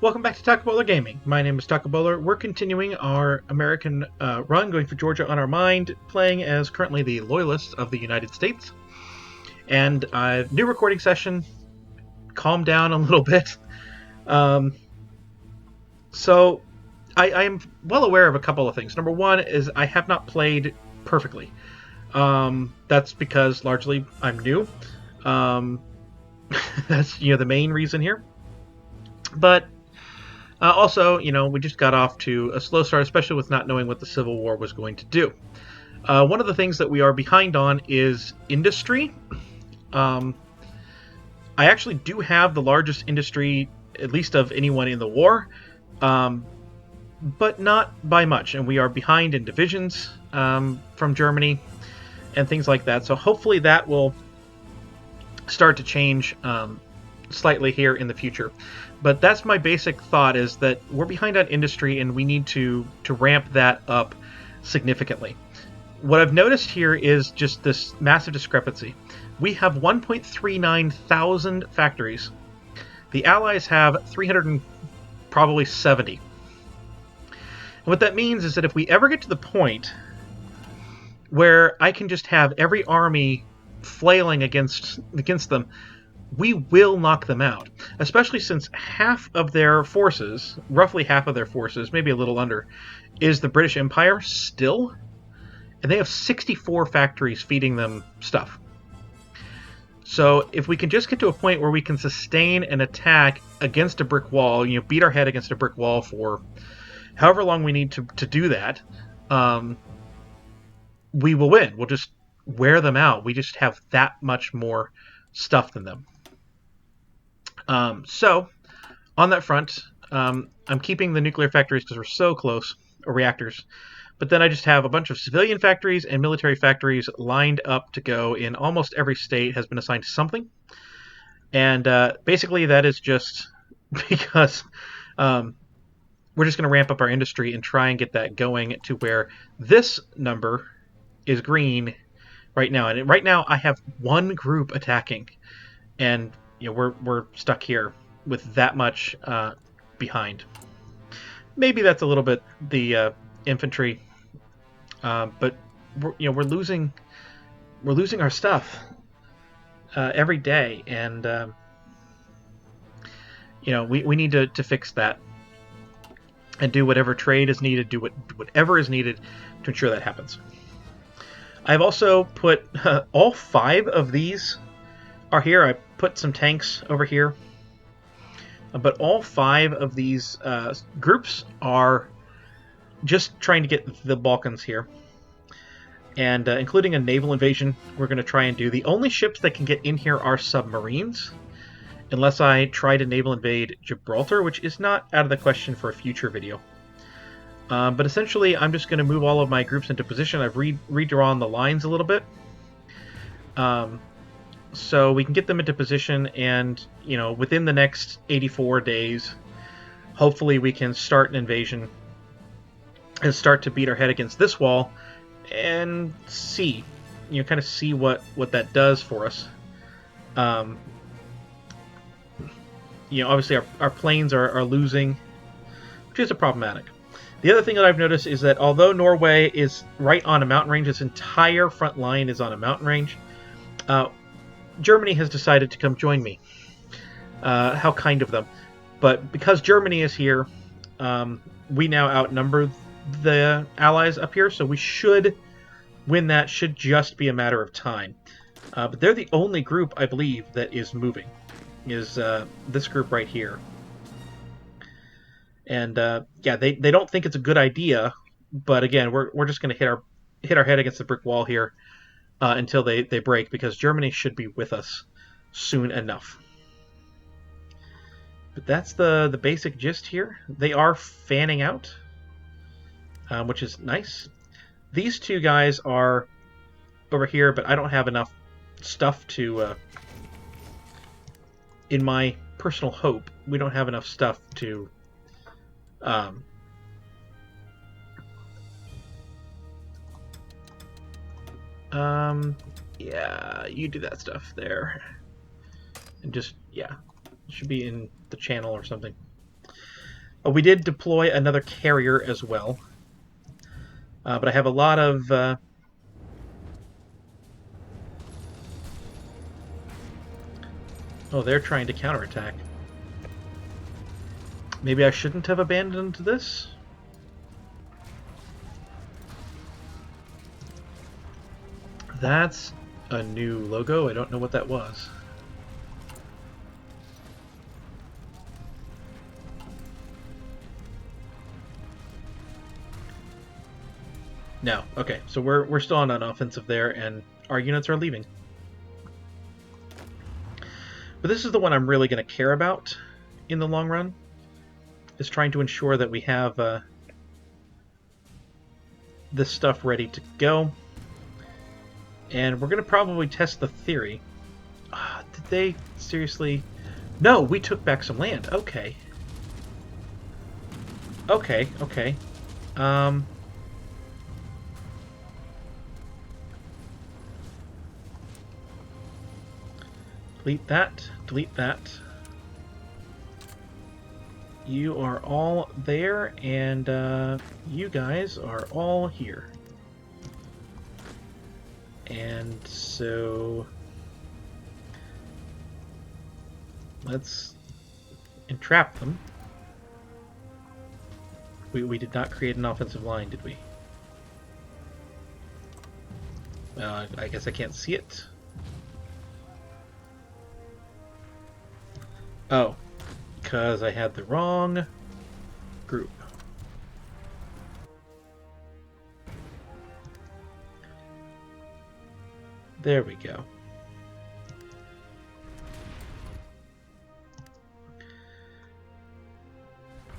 Welcome back to Taco Bowler Gaming. My name is Taco Bowler. We're continuing our American run, going for Georgia on our mind, playing as currently the Loyalists of the United States. And new recording session, calm down a little bit. So I am well aware of a couple of things. Number one is I have not played perfectly. That's because largely I'm new. That's the main reason here. But also, we just got off to a slow start, especially with not knowing what the Civil War was going to do. One of the things that we are behind on is industry. I actually do have the largest industry, at least of anyone in the war, but not by much. And we are behind in divisions from Germany and things like that. So hopefully that will start to change slightly here in the future. But that's my basic thought, is that we're behind on industry and we need to ramp that up significantly. What I've noticed here is just this massive discrepancy. We have 1.39 thousand factories. The Allies have 370. And what that means is that if we ever get to the point where I can just have every army flailing against them, we will knock them out, especially since half of their forces, roughly half of their forces, maybe a little under, is the British Empire still, and they have 64 factories feeding them stuff. So if we can just get to a point where we can sustain an attack against a brick wall, beat our head against a brick wall for however long we need to do that, we will win. We'll just wear them out. We just have that much more stuff than them. So, on that front, I'm keeping the nuclear factories because we're so close, or reactors. But then I just have a bunch of civilian factories and military factories lined up to go in almost every state has been assigned to something. And basically that is just because we're just going to ramp up our industry and try and get that going to where this number is green right now. And right now I have one group attacking, and we're stuck here with that much behind. Maybe that's a little bit the infantry, but we're losing our stuff every day, and we need to fix that and do whatever trade is needed, do whatever is needed to ensure that happens. I've also put all 5 of these are here. I put some tanks over here, but all 5 of these groups are just trying to get the Balkans here, and including a naval invasion we're going to try and do. The only ships that can get in here are submarines, unless I try to naval invade Gibraltar, which is not out of the question for a future video. But essentially I'm just going to move all of my groups into position. I've redrawn the lines a little bit, so we can get them into position, and within the next 84 days hopefully we can start an invasion and start to beat our head against this wall and see kind of see what that does for us. Obviously our planes are losing, which is problematic. The other thing that I've noticed is that although Norway is right on a mountain range, its entire front line is on a mountain range, Germany has decided to come join me. How kind of them. But because Germany is here, we now outnumber the Allies up here, so we should win that. Should just be a matter of time. But they're the only group, I believe, that is moving, is this group right here. And yeah, they don't think it's a good idea, but again, we're just going to hit our head against the brick wall here until they break, because Germany should be with us soon enough. But that's the basic gist here. They are fanning out, which is nice. These 2 guys are over here, but I don't have enough stuff to, in my personal hope, we don't have enough stuff to yeah, you do that stuff there, and just, yeah, it should be in the channel or something. Oh, we did deploy another carrier as well. But I have a lot of... Oh, they're trying to counterattack. Maybe I shouldn't have abandoned this? That's a new logo. I don't know what that was. No. Okay, so we're still on an offensive there, and our units are leaving. But this is the one I'm really going to care about in the long run, is trying to ensure that we have this stuff ready to go. And we're going to probably test the theory. Did they seriously... No, we took back some land. Okay. Okay, okay. Delete that. Delete that. You are all there, and you guys are all here. And so... let's entrap them. We did not create an offensive line, did we? I guess I can't see it. Oh, because I had the wrong group. There we go.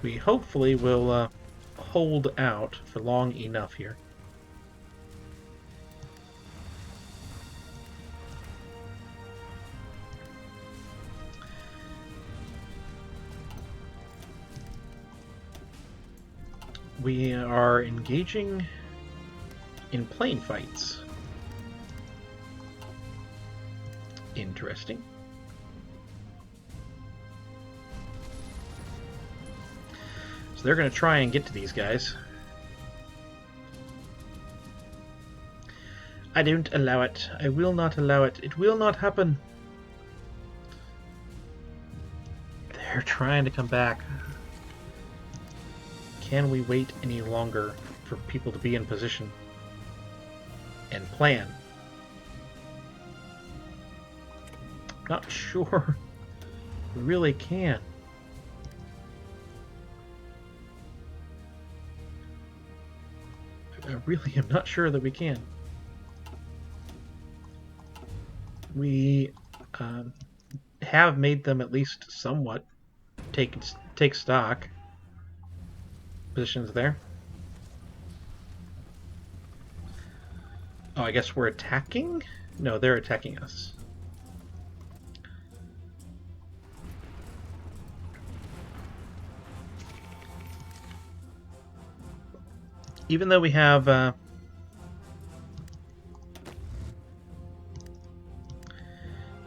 We hopefully will hold out for long enough here. We are engaging in plane fights. Interesting. So they're going to try and get to these guys. I don't allow it. I will not allow it. It will not happen. They're trying to come back. Can we wait any longer for people to be in position and plan? Not sure we really can. I really am not sure that we can. We have made them at least somewhat take stock. Positions there. Oh, I guess we're attacking? No, they're attacking us. Even though we have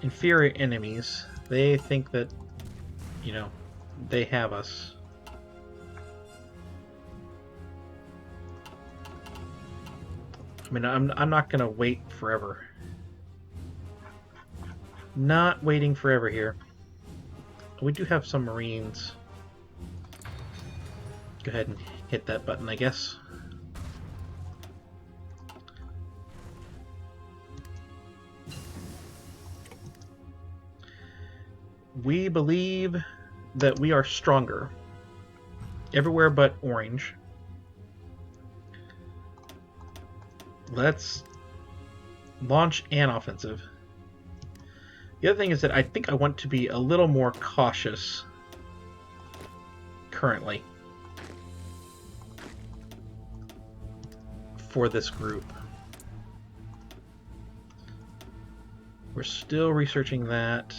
inferior enemies, they think that, you know, they have us. I mean, I'm not gonna wait forever. Not waiting forever here. We do have some Marines. Go ahead and hit that button, I guess. We believe that we are stronger. Everywhere but orange. Let's launch an offensive. The other thing is that I think I want to be a little more cautious currently for this group. We're still researching that.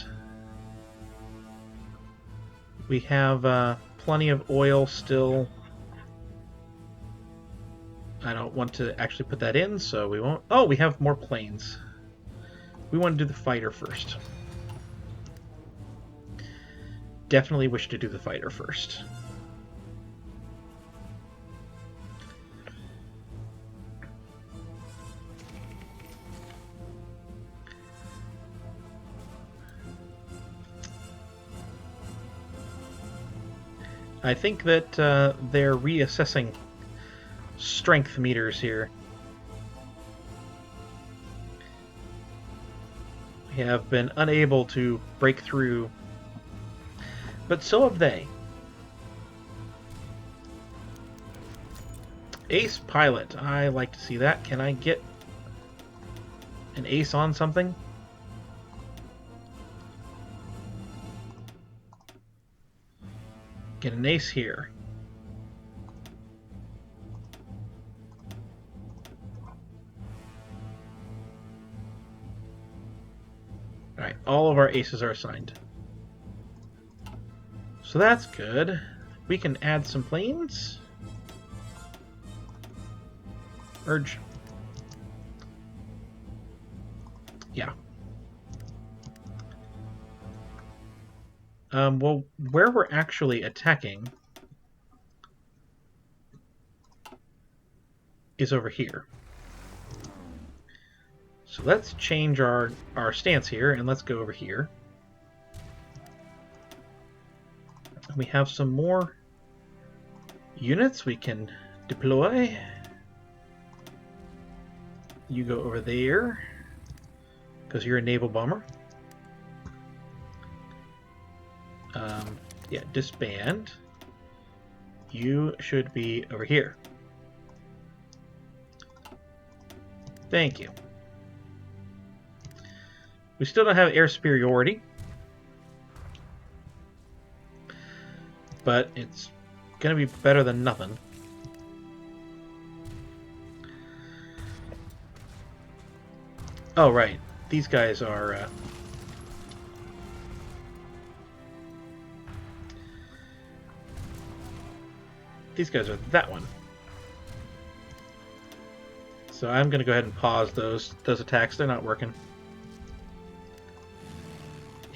We have plenty of oil still. I don't want to actually put that in, so we won't. Oh, we have more planes. We want to do the fighter first. Definitely wish to do the fighter first. I think that they're reassessing strength meters here. We have been unable to break through, but so have they. Ace pilot. I like to see that. Can I get an ace on something? Get an ace here. Alright, all of our aces are assigned. So that's good. We can add some planes. Merge. Yeah. Well, where we're actually attacking is over here. So let's change our stance here, and let's go over here. And we have some more units we can deploy. You go over there, because you're a naval bomber. Yeah, disband. You should be over here. Thank you. We still don't have air superiority, but it's going to be better than nothing. Oh, right. These guys are... these guys are that one. So I'm going to go ahead and pause those attacks. They're not working.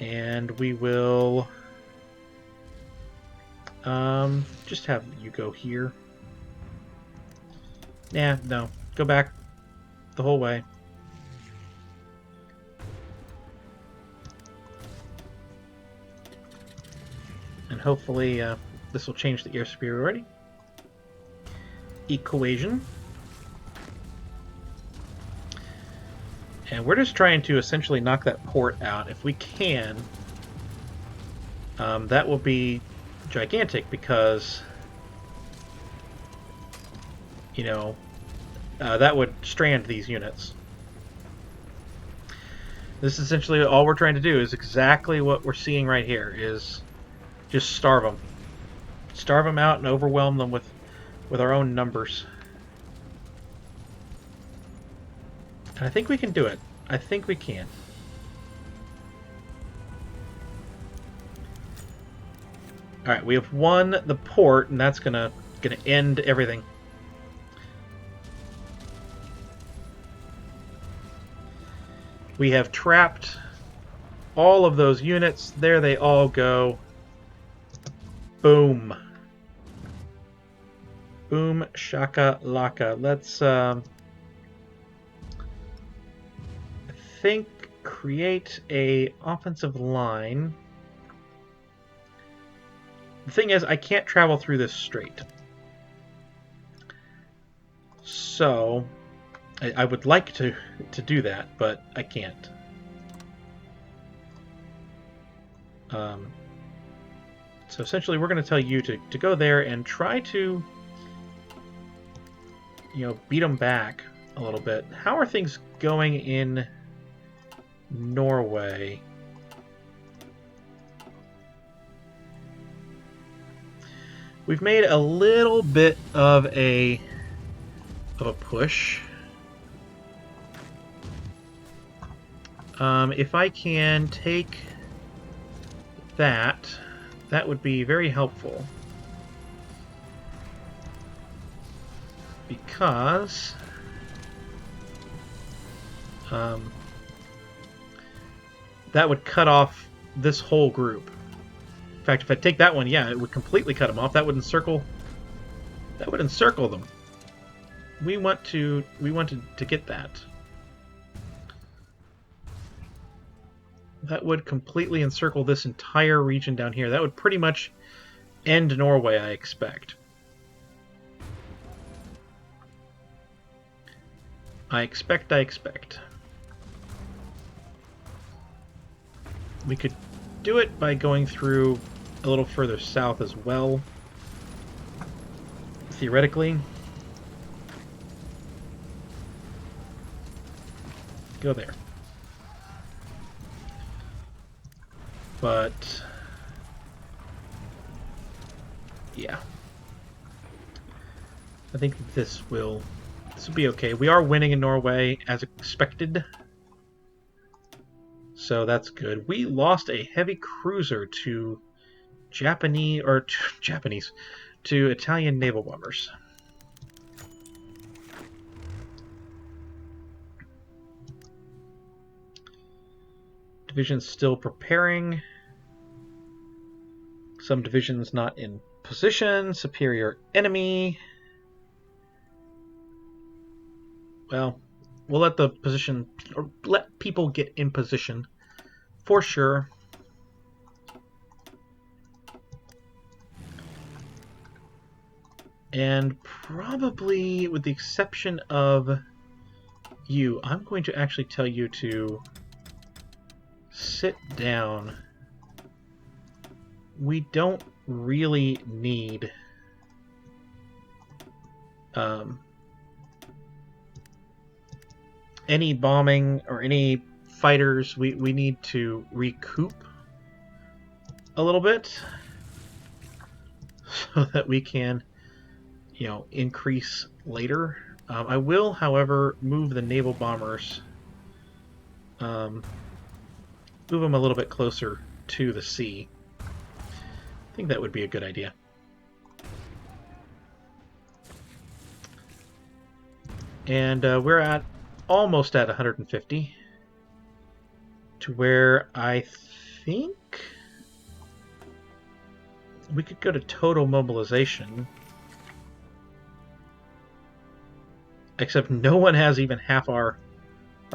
And we will just have you go here. Nah, no. Go back the whole way. And hopefully this will change the air superiority equation. And we're just trying to essentially knock that port out. If we can, that will be gigantic because, you know, that would strand these units. This is essentially all we're trying to do is exactly what we're seeing right here, is just starve them. Starve them out and overwhelm them with our own numbers. And I think we can do it. I think we can. Alright, we have won the port, and that's gonna end everything. We have trapped all of those units. There they all go. Boom. Boom, shaka, laka. Let's, I think, create a offensive line. The thing is, I can't travel through this straight. So, I would like to do that, but I can't. So essentially, we're going to tell you to go there and try to, you know, beat them back a little bit. How are things going in Norway? We've made a little bit of a push. If I can take that, that would be very helpful. Because that would cut off this whole group. In fact, if I take that one, yeah, it would completely cut them off. That would encircle them. We wanted to get that. That would completely encircle this entire region down here. That would pretty much End Norway, I expect. I expect. We could do it by going through a little further south as well, theoretically. Go there. But yeah, I think this will be okay. We are winning in Norway as expected, so that's good. We lost a heavy cruiser to to Italian naval bombers. Division's still preparing. Some divisions not in position. Superior enemy. Well, we'll let the position, or let people get in position for sure. And probably, with the exception of you, I'm going to actually tell you to sit down. We don't really need any bombing or any fighters. We need to recoup a little bit so that we can, increase later. I will, however, move the naval bombers, move them a little bit closer to the sea. I think that would be a good idea. And we're almost at 150, to where I think we could go to total mobilization. Except no one has even half our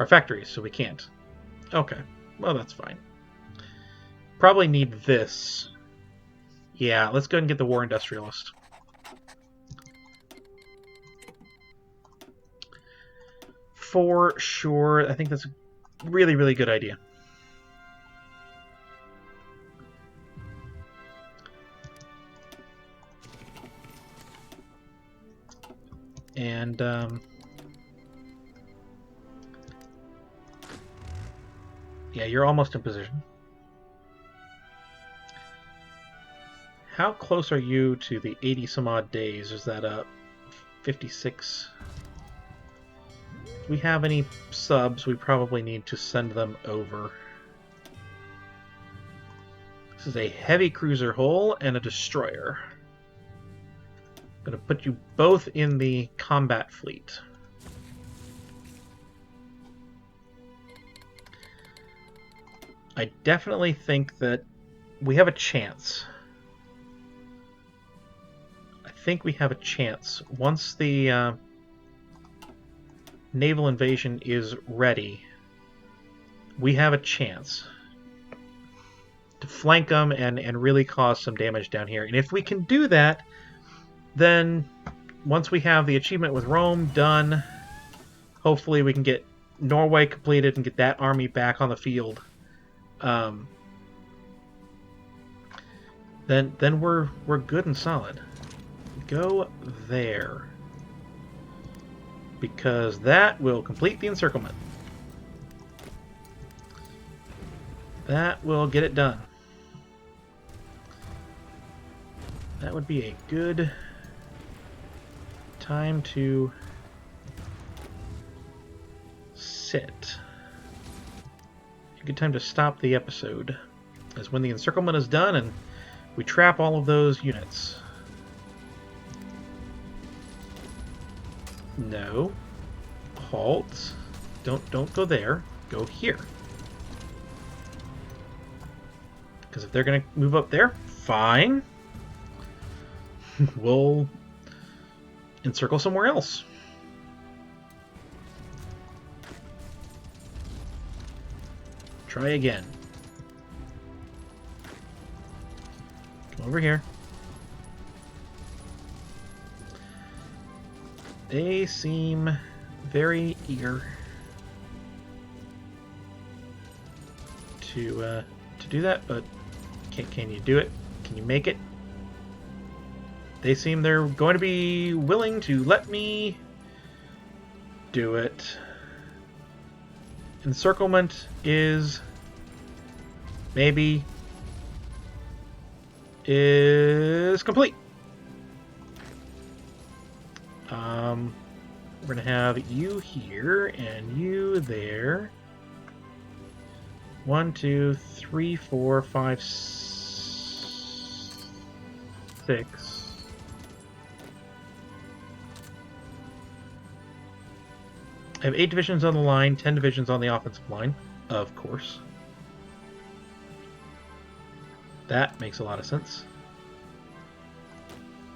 factories, so we can't. Okay, well that's fine. Probably need this. Yeah, let's go ahead and get the War Industrialist. For sure, I think that's a really, really good idea. And yeah, you're almost in position. How close are you to the 80 some odd days? Is that 56? If we have any subs, we probably need to send them over. This is a heavy cruiser hull and a destroyer. I'm going to put you both in the combat fleet. I definitely think that we have a chance. I think we have a chance. Once the naval invasion is ready, we have a chance to flank them and really cause some damage down here. And if we can do that, then once we have the achievement with Rome done, hopefully we can get Norway completed and get that army back on the field. Then we're good and solid. Go there, because that will complete the encirclement. That will get it done. That would be a good time to sit. A good time to stop the episode is when the encirclement is done and we trap all of those units. No. Halt. Don't go there. Go here. Because if they're going to move up there, fine. We'll encircle somewhere else. Try again. Come over here. They seem very eager to do that, but can you do it? Can you make it? They seem they're going to be willing to let me do it. Encirclement is complete. We're gonna have you here and you there. 1, 2, 3, 4, 5, 6. I have 8 divisions on the line, 10 divisions on the offensive line, of course. That makes a lot of sense.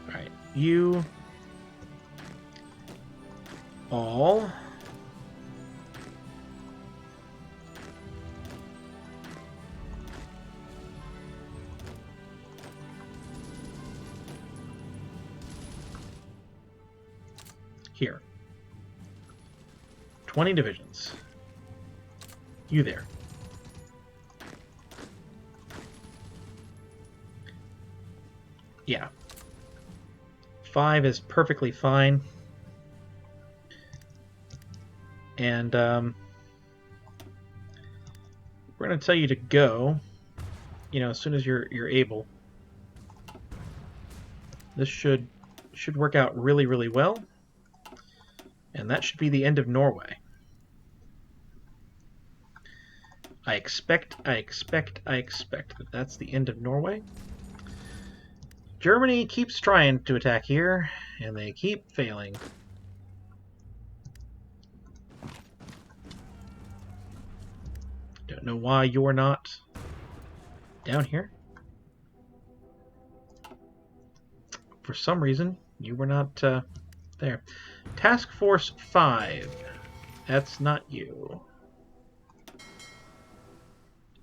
Alright, you all here. 20 divisions. You there. Yeah. 5 is perfectly fine. And we're going to tell you to go, as soon as you're able. This should work out really, really well. And that should be the end of Norway. I expect that that's the end of Norway. Germany keeps trying to attack here, and they keep failing. Don't know why you're not down here. For some reason, you were not there. Task Force 5. That's not you.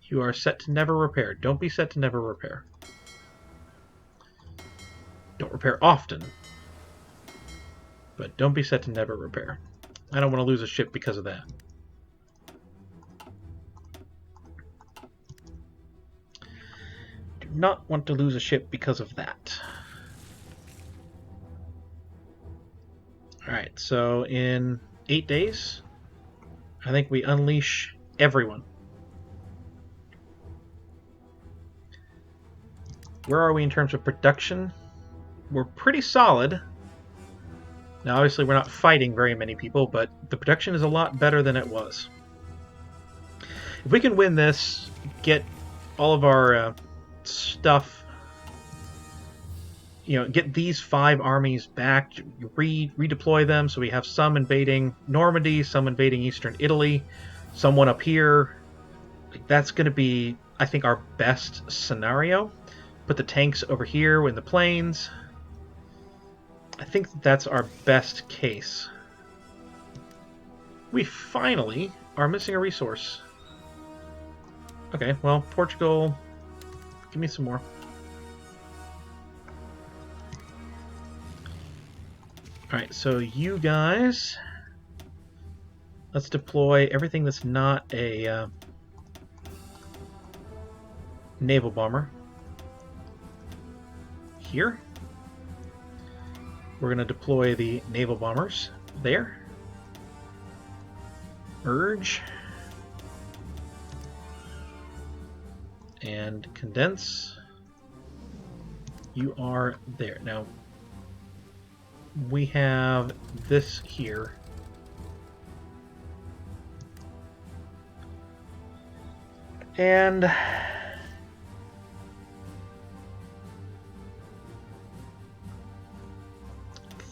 You are set to never repair. Don't be set to never repair. Don't repair often, but don't be set to never repair. I don't want to lose a ship because of that. Do not want to lose a ship because of that. Alright, so in 8 days, I think we unleash everyone. Where are we in terms of production? We're pretty solid. Now, obviously, we're not fighting very many people, but the production is a lot better than it was. If we can win this, get all of our stuff, get these 5 armies back, redeploy them, so we have some invading Normandy, some invading Eastern Italy, someone up here. That's going to be, I think, our best scenario. Put the tanks over here in the plains. I think that's our best case. We finally are missing a resource. Okay, well, Portugal, give me some more. Alright, so you guys, let's deploy everything that's not a naval bomber here. We're going to deploy the naval bombers there. Merge. And condense. You are there. Now, we have this here. And I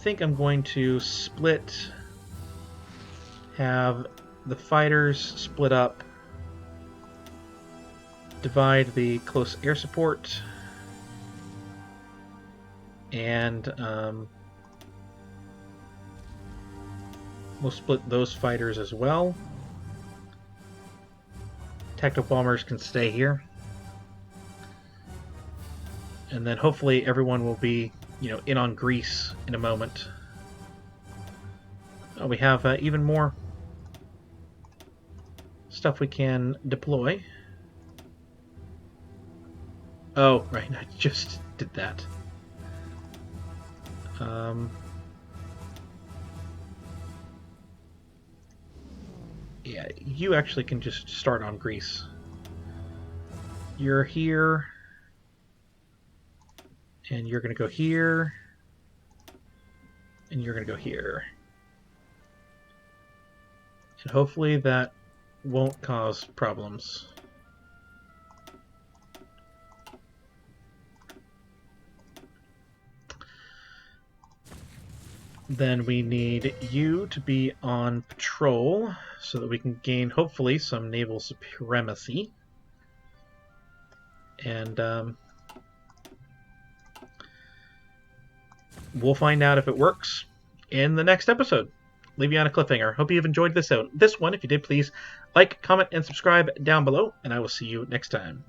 think I'm going to have the fighters split up, divide the close air support, and we'll split those fighters as well. Tactical bombers can stay here. And then hopefully everyone will be, in on Greece in a moment. Oh, we have even more stuff we can deploy. Oh, right, I just did that. Yeah, you actually can just start on Greece. You're here, and you're going to go here, and you're going to go here. And hopefully that won't cause problems. Then we need you to be on patrol so that we can gain, hopefully, some naval supremacy. And we'll find out if it works in the next episode. Leave you on a cliffhanger. Hope you've enjoyed this one. If you did, please like, comment, and subscribe down below, and I will see you next time.